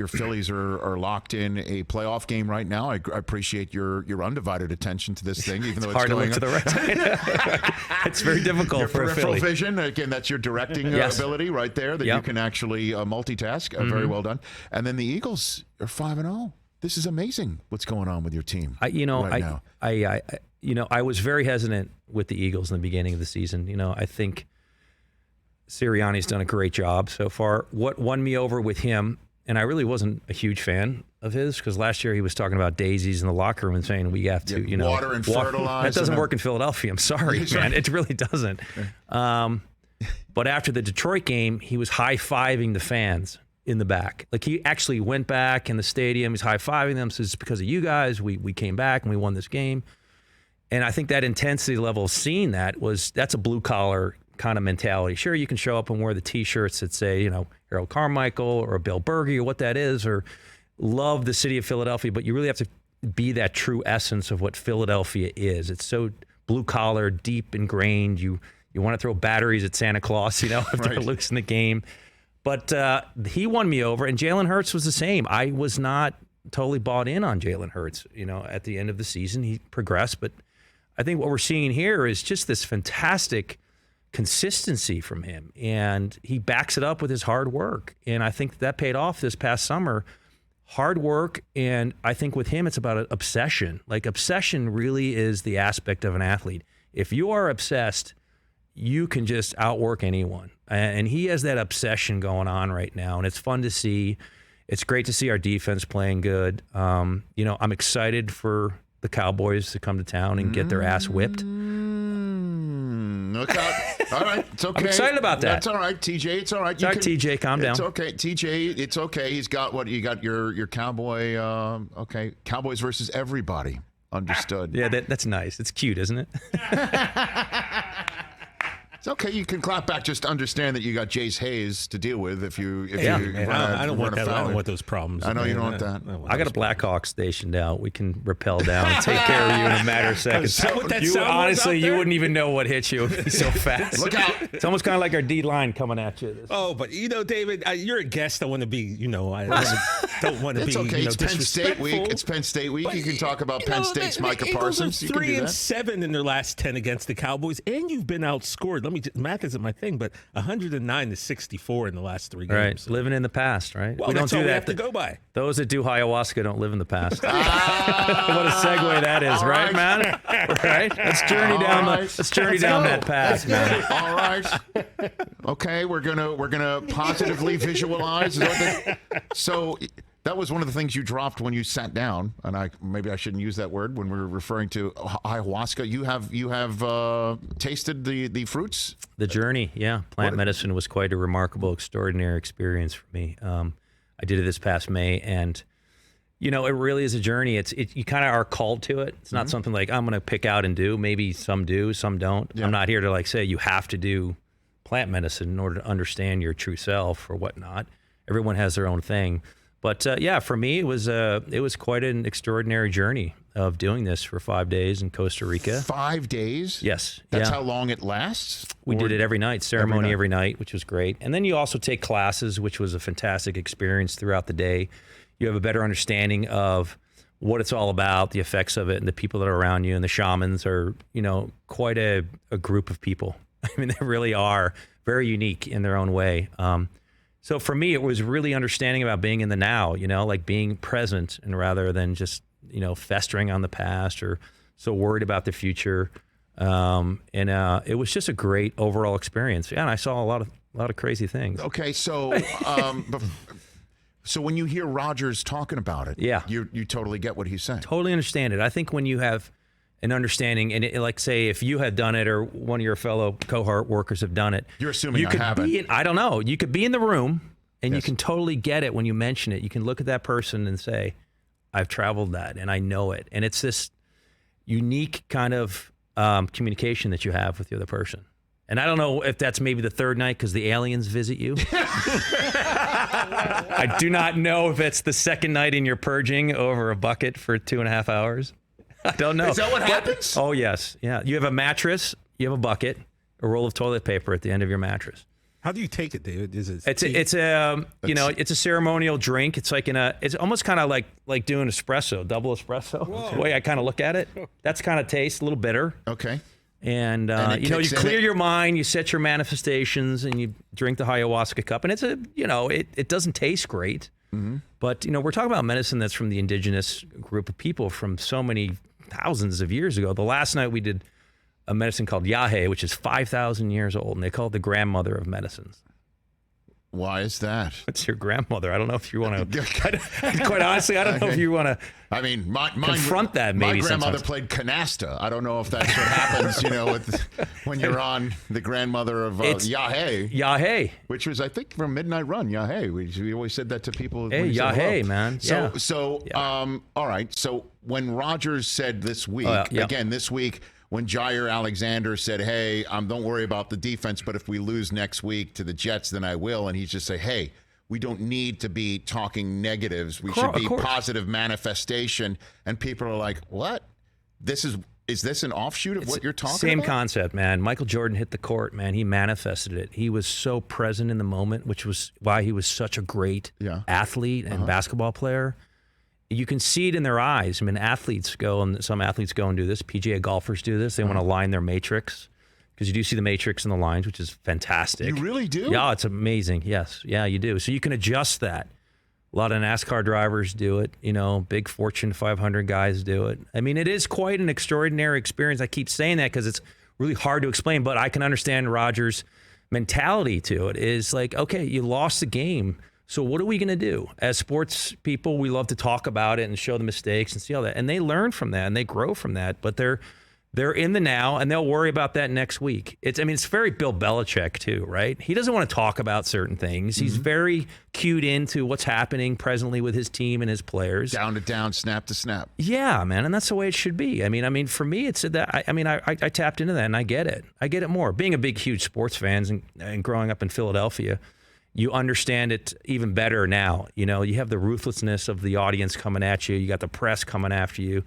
your Phillies are locked in a playoff game right now. I appreciate your undivided attention to this thing, even though it's hard to going look to the right. It's very difficult your for a peripheral Philly. vision. Again, that's your directing ability right there, that you can actually multitask. Very well done. And then the Eagles are 5-0. This is amazing. What's going on with your team? I was very hesitant with the Eagles in the beginning of the season. I think Sirianni's done a great job so far. What won me over with him, and I really wasn't a huge fan of his, because last year he was talking about daisies in the locker room and saying we have to, water and fertilize. That doesn't work in Philadelphia. I'm sorry, man. It really doesn't. But after the Detroit game, he was high-fiving the fans in the back. Like, he actually went back in the stadium. He's high-fiving them. Says, it's because of you guys. We came back and we won this game. And I think that intensity level of seeing that's a blue-collar kind of mentality. Sure, you can show up and wear the T-shirts that say, Harold Carmichael or Bill Berge or what that is, or love the city of Philadelphia, but you really have to be that true essence of what Philadelphia is. It's so blue-collar, deep ingrained. You want to throw batteries at Santa Claus, if they're losing the game. But he won me over, and Jalen Hurts was the same. I was not totally bought in on Jalen Hurts. At the end of the season, he progressed, but I think what we're seeing here is just this fantastic consistency from him, and he backs it up with his hard work. And I think that paid off this past summer. Hard work, and I think with him, it's about an obsession. Like, obsession really is the aspect of an athlete. If you are obsessed, you can just outwork anyone. And he has that obsession going on right now, and it's fun to see. It's great to see our defense playing good. I'm excited for the Cowboys to come to town and get their ass whipped. Look out. All right, it's okay. I'm excited about that. That's all right, TJ. It's all right. Sorry, TJ, calm down. It's okay, TJ. It's okay. He's got you got your Cowboy. Okay, Cowboys versus everybody. Understood. Yeah, that's nice. It's cute, isn't it? It's okay. You can clap back. Just understand that you got Jace Hayes to deal with if you. I don't want that. I don't want those problems. I know you don't want that. I got a Blackhawk stationed out. We can rappel down and take care of you in a matter of seconds. You wouldn't even know what hit you. It'd be so fast. Look out! It's almost kind of like our D line coming at you. But David, you're a guest. I want to be. I don't want to be. It's okay. It's Penn State week. It's Penn State week. You can talk about Penn State's Micah Parsons. You can do that. 3-7 in their last 10 against the Cowboys, and you've been outscored. Math isn't my thing, but 109-64 in the last 3 games. Right, living in the past, right? Well, we don't that's do all that. we have to go by. Those that do ayahuasca don't live in the past. What a segue that is, right, man? Right? Let's journey down that path, man. All right. Okay, we're gonna positively visualize. So that was one of the things you dropped when you sat down, and maybe I shouldn't use that word when we're referring to ayahuasca. You have tasted the fruits? The journey, yeah. Plant medicine was quite a remarkable, extraordinary experience for me. I did it this past May, and it really is a journey. You kind of are called to it. It's not something like I'm going to pick out and do. Maybe some do, some don't. Yeah. I'm not here to say you have to do plant medicine in order to understand your true self or whatnot. Everyone has their own thing. But for me, it was quite an extraordinary journey of doing this for 5 days in Costa Rica. 5 days? Yes. That's how long it lasts? We did it every night, ceremony every night, which was great. And then you also take classes, which was a fantastic experience throughout the day. You have a better understanding of what it's all about, the effects of it, and the people that are around you. And the shamans are, quite a group of people. I mean, they really are very unique in their own way. So for me, it was really understanding about being in the now, like being present, and rather than just, festering on the past or so worried about the future. It was just a great overall experience. Yeah, and I saw a lot of crazy things. Okay, so so when you hear Rodgers talking about it, you totally get what he's saying. Totally understand it. I think when you have an understanding, and say if you had done it or one of your fellow cohort workers have done it. You're assuming I haven't. I don't know. You could be in the room and you can totally get it when you mention it. You can look at that person and say, I've traveled that and I know it. And it's this unique kind of communication that you have with the other person. And I don't know if that's maybe the third night because the aliens visit you. I do not know if it's the second night and you're purging over a bucket for 2.5 hours. I don't know. Is that what happens? Oh, yes. Yeah. You have a mattress, you have a bucket, a roll of toilet paper at the end of your mattress. How do you take it, David? Is it? It's a ceremonial drink. It's like it's almost kind of like doing espresso, double espresso. Whoa. The way I kind of look at it, that's kind of taste a little bitter. Okay. And you clear your mind, you set your manifestations, and you drink the ayahuasca cup. And it doesn't taste great, but we're talking about medicine that's from the indigenous group of people from so many thousands of years ago. The last night we did a medicine called yahe, which is 5,000 years old, and they call it the grandmother of medicines. Why is that? It's your grandmother. I don't know if you want to. Quite honestly, I don't know if you want to. I mean, confront that. Maybe my grandmother sometimes. played canasta. I don't know if that's what happens. When you're on the grandmother of yahe. Yahe, which was, I think, from Midnight Run. Yahe. We always said that to people. Hey, yahe, man. All right. So when Rodgers said this week, again this week. When Jair Alexander said, hey, don't worry about the defense, but if we lose next week to the Jets, then I will. And he's just say, hey, we don't need to be talking negatives. We should be positive manifestation. And people are like, what? Is this an offshoot of what you're talking about? Same concept, man. Michael Jordan hit the court, man. He manifested it. He was so present in the moment, which was why he was such a great athlete and basketball player. You can see it in their eyes. I mean, some athletes go and do this. PGA golfers do this. They want to line their matrix because you do see the matrix in the lines, which is fantastic. You really do? Yeah, it's amazing. Yes. Yeah, you do. So you can adjust that. A lot of NASCAR drivers do it. Big Fortune 500 guys do it. I mean, it is quite an extraordinary experience. I keep saying that because it's really hard to explain, but I can understand Rodgers' mentality to it is like, okay, you lost the game. So what are we going to do? As sports people, we love to talk about it and show the mistakes and see all that. And they learn from that and they grow from that. But they're in the now and they'll worry about that next week. It's very Bill Belichick too, right? He doesn't want to talk about certain things. He's very cued into what's happening presently with his team and his players. Down to down, snap to snap. Yeah, man. And that's the way it should be. I mean, for me, it's that. I tapped into that and I get it. I get it more. Being a big, huge sports fan and growing up in Philadelphia, you understand it even better now. You have the ruthlessness of the audience coming at you. You got the press coming after you,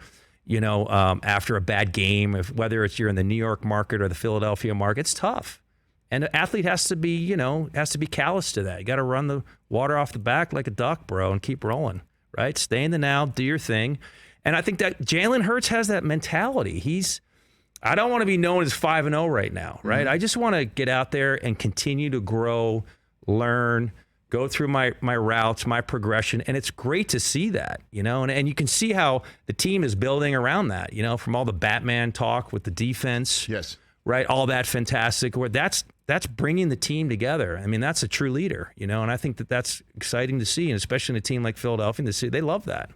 after a bad game, whether you're in the New York market or the Philadelphia market, it's tough. And the athlete has to be callous to that. You got to run the water off the back like a duck, bro, and keep rolling, right? Stay in the now, do your thing. And I think that Jalen Hurts has that mentality. I don't want to be known as 5-0 right now, right? I just want to get out there and continue to grow, learn, go through my routes, my progression. And it's great to see that, and you can see how the team is building around that, from all the Batman talk with the defense. Yes. Right. All that fantastic work. That's bringing the team together. I mean, that's a true leader, and I think that's exciting to see. And especially in a team like Philadelphia, they love that.